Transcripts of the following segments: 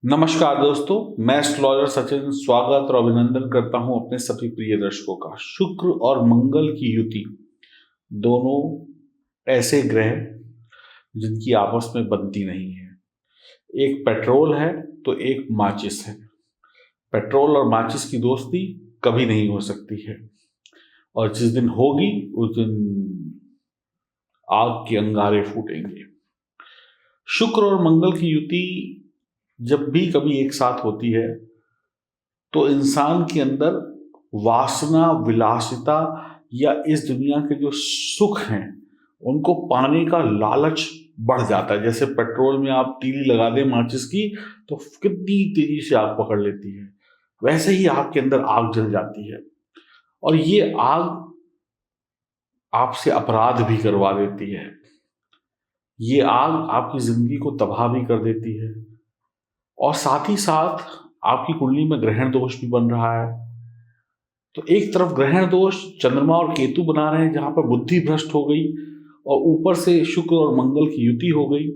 नमस्कार दोस्तों, मैं एस्ट्रोलॉजर सचिन स्वागत और अभिनंदन करता हूं अपने सभी प्रिय दर्शकों का। शुक्र और मंगल की युति दोनों ऐसे ग्रह जिनकी आपस में बनती नहीं है। एक पेट्रोल है तो एक माचिस है। पेट्रोल और माचिस की दोस्ती कभी नहीं हो सकती है और जिस दिन होगी उस दिन आग के अंगारे फूटेंगे। शुक्र और मंगल की युति जब भी कभी एक साथ होती है तो इंसान के अंदर वासना, विलासिता या इस दुनिया के जो सुख हैं उनको पाने का लालच बढ़ जाता है। जैसे पेट्रोल में आप तीली लगा दें माचिस की तो कितनी तेजी से आग पकड़ लेती है, वैसे ही आग के अंदर आग जल जाती है और ये आग आपसे अपराध भी करवा देती है। ये आग आपकी जिंदगी को तबाह भी कर देती है और साथ ही साथ आपकी कुंडली में ग्रहण दोष भी बन रहा है। तो एक तरफ ग्रहण दोष चंद्रमा और केतु बना रहे हैं जहां पर बुद्धि भ्रष्ट हो गई और ऊपर से शुक्र और मंगल की युति हो गई,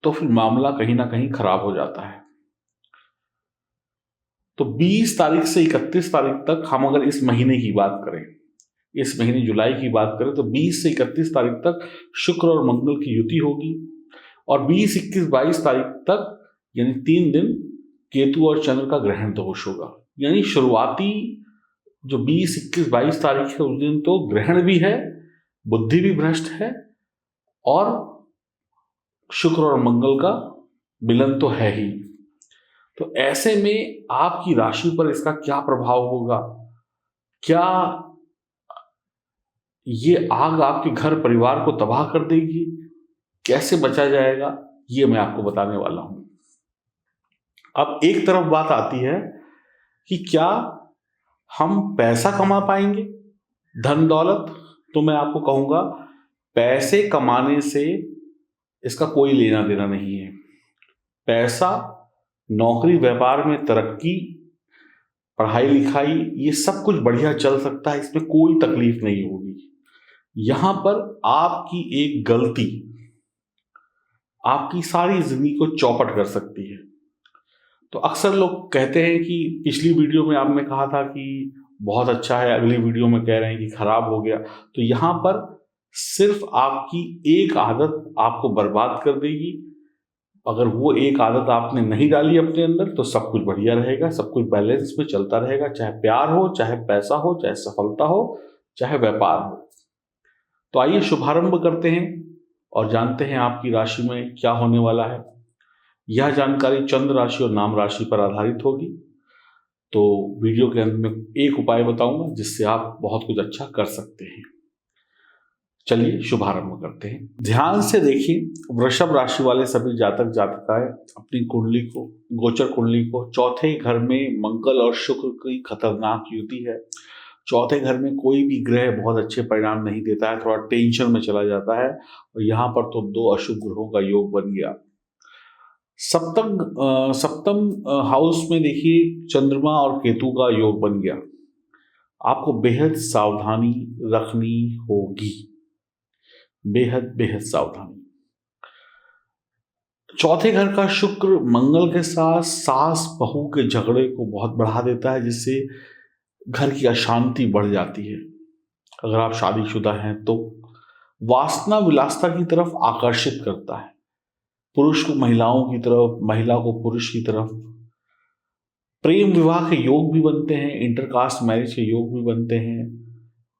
तो फिर मामला कहीं ना कहीं खराब हो जाता है। तो 20 तारीख से 31 तारीख तक हम अगर इस महीने की बात करें, इस महीने जुलाई की बात करें, तो 20 से 31 तारीख तक शुक्र और मंगल की युति होगी और 20, 21, 22 तारीख तक यानी 3 दिन केतु और चंद्र का ग्रहण दोष होगा। यानी शुरुआती जो 20, 21, 22 तारीख है उस दिन तो ग्रहण भी है, बुद्धि भी भ्रष्ट है और शुक्र और मंगल का मिलन तो है ही। तो ऐसे में आपकी राशि पर इसका क्या प्रभाव होगा? क्या ये आग आपके घर परिवार को तबाह कर देगी? कैसे बचा जाएगा, ये मैं आपको बताने वाला हूं। अब एक तरफ बात आती है कि क्या हम पैसा कमा पाएंगे, धन दौलत? तो मैं आपको कहूंगा पैसे कमाने से इसका कोई लेना देना नहीं है। पैसा, नौकरी व्यापार में तरक्की, पढ़ाई लिखाई, ये सब कुछ बढ़िया चल सकता है, इसमें कोई तकलीफ नहीं होगी। यहां पर आपकी एक गलती आपकी सारी जिंदगी को चौपट कर सकती है। तो अक्सर लोग कहते हैं कि पिछली वीडियो में आपने कहा था कि बहुत अच्छा है, अगली वीडियो में कह रहे हैं कि खराब हो गया। तो यहां पर सिर्फ आपकी एक आदत आपको बर्बाद कर देगी। अगर वो एक आदत आपने नहीं डाली अपने अंदर तो सब कुछ बढ़िया रहेगा, सब कुछ बैलेंस में चलता रहेगा, चाहे प्यार हो, चाहे पैसा हो, चाहे सफलता हो, चाहे व्यापार हो। तो आइए शुभारंभ करते हैं और जानते हैं आपकी राशि में क्या होने वाला है। यह जानकारी चंद्र राशि और नाम राशि पर आधारित होगी। तो वीडियो के अंत में एक उपाय बताऊंगा जिससे आप बहुत कुछ अच्छा कर सकते हैं। चलिए शुभारंभ करते हैं। ध्यान से देखिए, वृषभ राशि वाले सभी जातक जातिकाएं अपनी कुंडली को, गोचर कुंडली को, चौथे घर में मंगल और शुक्र की खतरनाक युति है। चौथे घर में कोई भी ग्रह बहुत अच्छे परिणाम नहीं देता है, थोड़ा टेंशन में चला जाता है और यहाँ पर तो 2 अशुभ ग्रहों का योग बन गया। सप्तम हाउस में देखिए चंद्रमा और केतु का योग बन गया। आपको बेहद सावधानी रखनी होगी, बेहद बेहद सावधानी। चौथे घर का शुक्र मंगल के साथ सास बहू के झगड़े को बहुत बढ़ा देता है, जिससे घर की अशांति बढ़ जाती है। अगर आप शादीशुदा हैं तो वासना विलासता की तरफ आकर्षित करता है, पुरुष को महिलाओं की तरफ, महिला को पुरुष की तरफ। प्रेम विवाह के योग भी बनते हैं, इंटरकास्ट मैरिज के योग भी बनते हैं,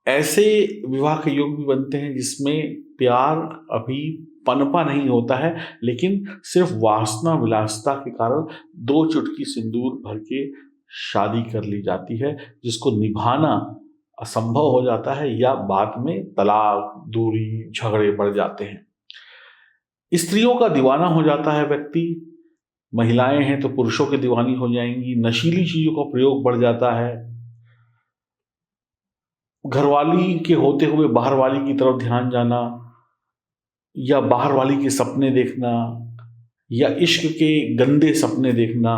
ऐसे विवाह के योग भी बनते हैं जिसमें प्यार अभी पनपा नहीं होता है, लेकिन सिर्फ वासना विलासता के कारण 2 चुटकी सिंदूर भर के शादी कर ली जाती है, जिसको निभाना असंभव हो जाता है या बाद में तलाक, दूरी, झगड़े बढ़ जाते हैं। स्त्रियों का दीवाना हो जाता है व्यक्ति, महिलाएं हैं तो पुरुषों की दीवानी हो जाएंगी। नशीली चीजों का प्रयोग बढ़ जाता है। घरवाली के होते हुए बाहर वाली की तरफ ध्यान जाना या बाहर वाली के सपने देखना या इश्क के गंदे सपने देखना।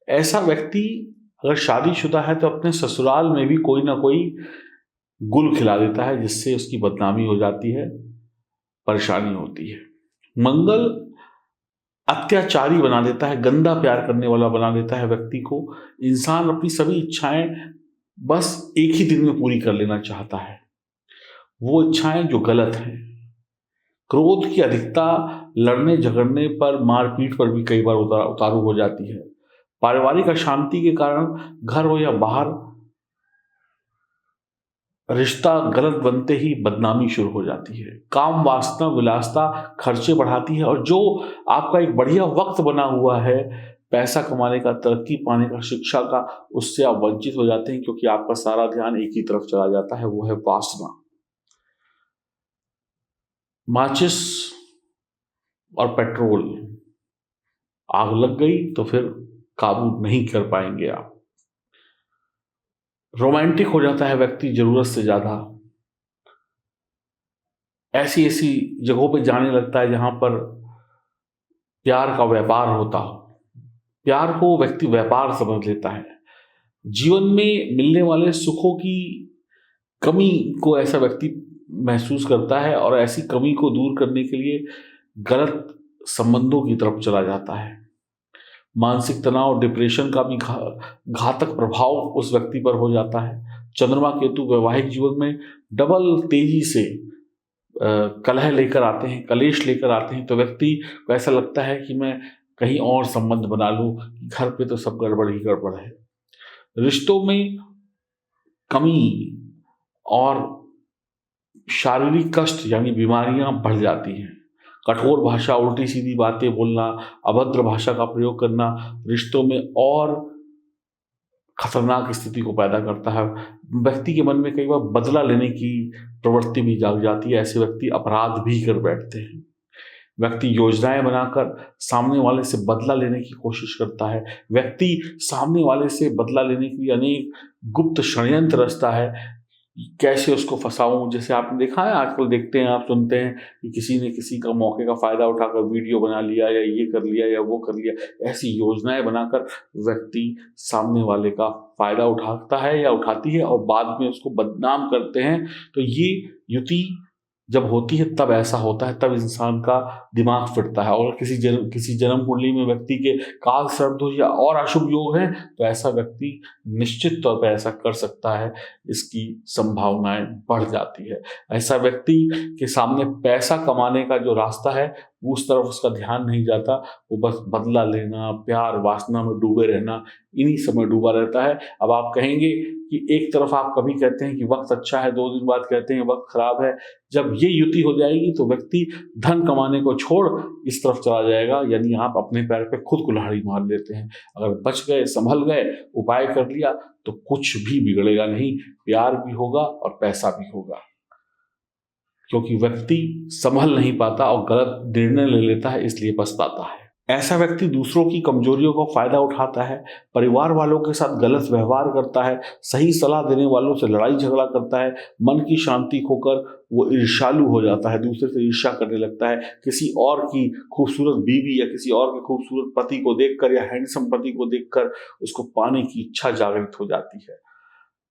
ऐसा व्यक्ति अगर शादीशुदा है तो अपने ससुराल में भी कोई ना कोई गुल खिला देता है, जिससे उसकी बदनामी हो जाती है, परेशानी होती है। मंगल अत्याचारी बना देता है, गंदा प्यार करने वाला बना देता है व्यक्ति को। इंसान अपनी सभी इच्छाएं बस एक ही दिन में पूरी कर लेना चाहता है, वो इच्छाएं जो गलत हैं। क्रोध की अधिकता लड़ने झगड़ने पर, मारपीट पर भी कई बार उतारू हो जाती है। पारिवारिक अशांति के कारण घर हो या बाहर रिश्ता गलत बनते ही बदनामी शुरू हो जाती है। काम वासना विलासता खर्चे बढ़ाती है, और जो आपका एक बढ़िया वक्त बना हुआ है पैसा कमाने का, तरक्की पाने का, शिक्षा का, उससे आप वंचित हो जाते हैं, क्योंकि आपका सारा ध्यान एक ही तरफ चला जाता है, वो है वासना। माचिस और पेट्रोल, आग लग गई तो फिर काबू नहीं कर पाएंगे आप। रोमांटिक हो जाता है व्यक्ति जरूरत से ज्यादा, ऐसी ऐसी जगहों पे जाने लगता है जहां पर प्यार का व्यापार होता हो। प्यार को व्यक्ति व्यापार समझ लेता है। जीवन में मिलने वाले सुखों की कमी को ऐसा व्यक्ति महसूस करता है, और ऐसी कमी को दूर करने के लिए गलत संबंधों की तरफ चला जाता है। मानसिक तनाव, डिप्रेशन का भी घातक प्रभाव उस व्यक्ति पर हो जाता है। चंद्रमा केतु वैवाहिक जीवन में डबल तेजी से कलह लेकर आते हैं, कलेश लेकर आते हैं, तो व्यक्ति को ऐसा लगता है कि मैं कहीं और संबंध बना लूं, घर पे तो सब गड़बड़ ही गड़बड़ है। रिश्तों में कमी और शारीरिक कष्ट यानी बीमारियां बढ़ जाती हैं। कठोर भाषा, उल्टी सीधी बातें बोलना, अभद्र भाषा का प्रयोग करना रिश्तों में और खतरनाक स्थिति को पैदा करता है। व्यक्ति के मन में कई बार बदला लेने की प्रवृत्ति भी जाग जाती है। ऐसे व्यक्ति अपराध भी कर बैठते हैं। व्यक्ति योजनाएं बनाकर सामने वाले से बदला लेने की कोशिश करता है। व्यक्ति सामने वाले से बदला लेने के लिए अनेक गुप्त षड्यंत्र रचता है, कैसे उसको फंसाऊं। जैसे आपने देखा है, आजकल देखते हैं, आप सुनते हैं कि किसी ने किसी का मौके का फायदा उठाकर वीडियो बना लिया, या ये कर लिया या वो कर लिया। ऐसी योजनाएं बनाकर व्यक्ति सामने वाले का फायदा उठाता है या उठाती है, और बाद में उसको बदनाम करते हैं। तो ये युति जब होती है तब ऐसा होता है, तब इंसान का दिमाग फिरता है। और किसी जन्म कुंडली में व्यक्ति के काल सर्प हो या और अशुभ योग है, तो ऐसा व्यक्ति निश्चित तौर पर ऐसा कर सकता है, इसकी संभावनाएं बढ़ जाती है। ऐसा व्यक्ति के सामने पैसा कमाने का जो रास्ता है उस तरफ उसका ध्यान नहीं जाता, वो बस बदला लेना, प्यार वासना में डूबे रहना, इन्हीं समय डूबा रहता है। अब आप कहेंगे कि एक तरफ आप कभी कहते हैं कि वक्त अच्छा है, 2 दिन बाद कहते हैं वक्त खराब है। जब ये युति हो जाएगी तो व्यक्ति धन कमाने को छोड़ इस तरफ चला जाएगा, यानी आप अपने पैर पे खुद कुल्हाड़ी मार लेते हैं। अगर बच गए, संभल गए, उपाय कर लिया तो कुछ भी बिगड़ेगा नहीं, प्यार भी होगा और पैसा भी होगा। क्योंकि व्यक्ति संभल नहीं पाता और गलत निर्णय ले लेता है, इसलिए पछताता है। ऐसा व्यक्ति दूसरों की कमजोरियों का फायदा उठाता है, परिवार वालों के साथ गलत व्यवहार करता है, सही सलाह देने वालों से लड़ाई झगड़ा करता है, मन की शांति खोकर वो ईर्ष्यालु हो जाता है, दूसरे से ईर्ष्या करने लगता है। किसी और की खूबसूरत बीवी या किसी और के खूबसूरत पति को देखकर या हैंडसम पति को देखकर उसको पाने की इच्छा जागृत हो जाती है।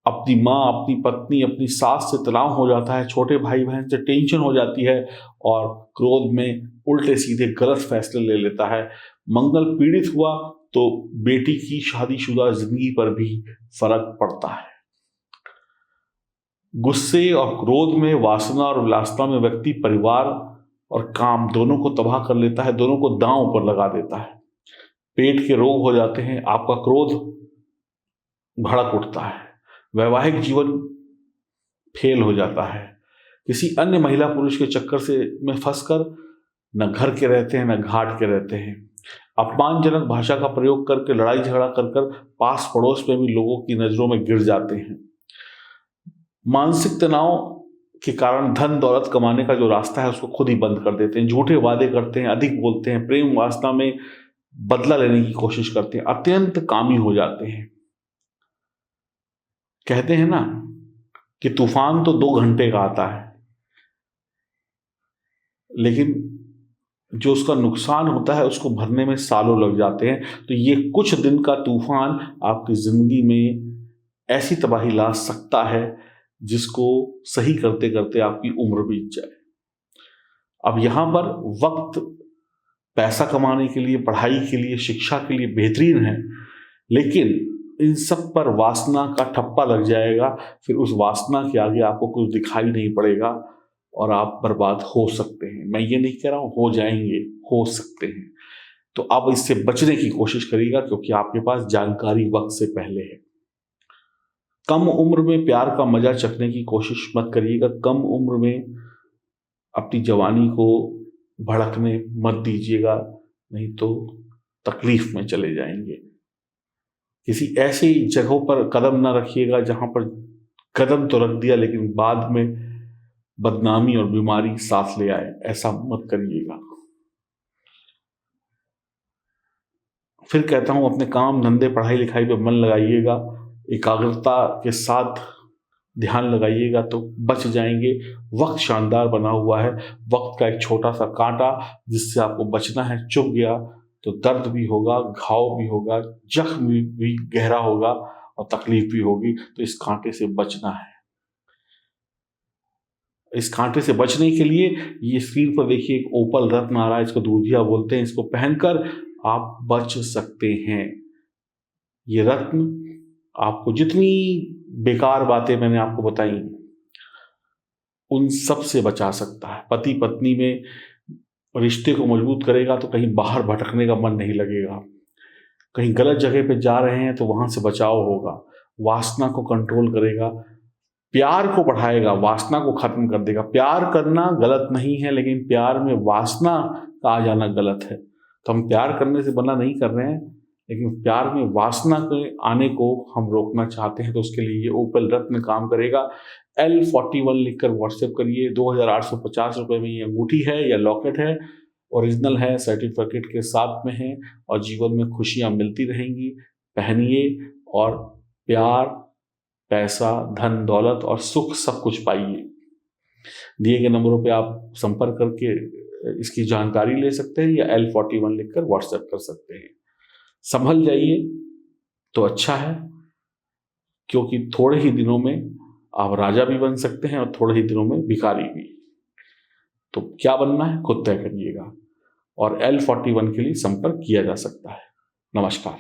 अपनी माँ, अपनी पत्नी, अपनी सास से तनाव हो जाता है, छोटे भाई बहन से टेंशन हो जाती है, और क्रोध में उल्टे सीधे गलत फैसले ले लेता है। मंगल पीड़ित हुआ तो बेटी की शादीशुदा जिंदगी पर भी फर्क पड़ता है। गुस्से और क्रोध में, वासना और विलासिता में व्यक्ति परिवार और काम दोनों को तबाह कर लेता है, दोनों को दांव पर लगा देता है। पेट के रोग हो जाते हैं, आपका क्रोध भड़क उठता है, वैवाहिक जीवन फेल हो जाता है। किसी अन्य महिला पुरुष के चक्कर से में फंसकर न घर के रहते हैं न घाट के रहते हैं। अपमानजनक भाषा का प्रयोग करके, लड़ाई झगड़ा कर पास पड़ोस में भी लोगों की नजरों में गिर जाते हैं। मानसिक तनाव के कारण धन दौलत कमाने का जो रास्ता है उसको खुद ही बंद कर देते हैं, झूठे वादे करते हैं, अधिक बोलते हैं, प्रेम वासना में बदला लेने की कोशिश करते हैं, अत्यंत कामी हो जाते हैं। कहते हैं ना कि तूफान तो 2 घंटे का आता है, लेकिन जो उसका नुकसान होता है उसको भरने में सालों लग जाते हैं। तो ये कुछ दिन का तूफान आपकी जिंदगी में ऐसी तबाही ला सकता है जिसको सही करते करते आपकी उम्र बीत जाए। अब यहां पर वक्त पैसा कमाने के लिए, पढ़ाई के लिए, शिक्षा के लिए बेहतरीन है, लेकिन इन सब पर वासना का ठप्पा लग जाएगा। फिर उस वासना के आगे आपको कुछ दिखाई नहीं पड़ेगा और आप बर्बाद हो सकते हैं। मैं ये नहीं कह रहा हूं हो जाएंगे, हो सकते हैं। तो आप इससे बचने की कोशिश करिएगा, क्योंकि आपके पास जानकारी वक्त से पहले है। कम उम्र में प्यार का मजा चखने की कोशिश मत करिएगा। कम उम्र में अपनी जवानी को भड़कने मत दीजिएगा, नहीं तो तकलीफ में चले जाएंगे। किसी ऐसी जगहों पर कदम ना रखिएगा जहां पर कदम तो रख दिया लेकिन बाद में बदनामी और बीमारी साथ ले आए, ऐसा मत करिएगा। फिर कहता हूं, अपने काम धंधे पढ़ाई लिखाई पे मन लगाइएगा, एकाग्रता के साथ ध्यान लगाइएगा तो बच जाएंगे। वक्त शानदार बना हुआ है, वक्त का एक छोटा सा कांटा जिससे आपको बचना है, चुभ गया तो दर्द भी होगा, घाव भी होगा, जख्म भी गहरा होगा और तकलीफ भी होगी। तो इस कांटे से बचना है। इस कांटे से बचने के लिए ये स्क्रीन पर देखिए एक ओपल रत्न आ रहा है, इसको दूधिया बोलते हैं। इसको पहनकर आप बच सकते हैं। ये रत्न आपको जितनी बेकार बातें मैंने आपको बताई उन सब से बचा सकता है। पति पत्नी में रिश्ते को मजबूत करेगा तो कहीं बाहर भटकने का मन नहीं लगेगा। कहीं गलत जगह पे जा रहे हैं तो वहां से बचाव होगा। वासना को कंट्रोल करेगा, प्यार को बढ़ाएगा, वासना को खत्म कर देगा। प्यार करना गलत नहीं है, लेकिन प्यार में वासना का आ जाना गलत है। तो हम प्यार करने से मना नहीं कर रहे हैं, लेकिन प्यार में वासना के आने को हम रोकना चाहते हैं। तो उसके लिए ये ओपल रत्न काम करेगा। L41 लिखकर व्हाट्सएप करिए। 2850 रुपये में ये अंगूठी है या लॉकेट है, ओरिजिनल है, सर्टिफिकेट के साथ में है और जीवन में खुशियां मिलती रहेंगी। पहनिए और प्यार, पैसा, धन दौलत और सुख सब कुछ पाइए। दिए गए नंबरों पे आप संपर्क करके इसकी जानकारी ले सकते हैं या L41 लिखकर व्हाट्सएप कर सकते हैं। संभल जाइए तो अच्छा है, क्योंकि थोड़े ही दिनों में आप राजा भी बन सकते हैं और थोड़े ही दिनों में भिखारी भी। तो क्या बनना है खुद तय करिएगा और L41 के लिए संपर्क किया जा सकता है। नमस्कार।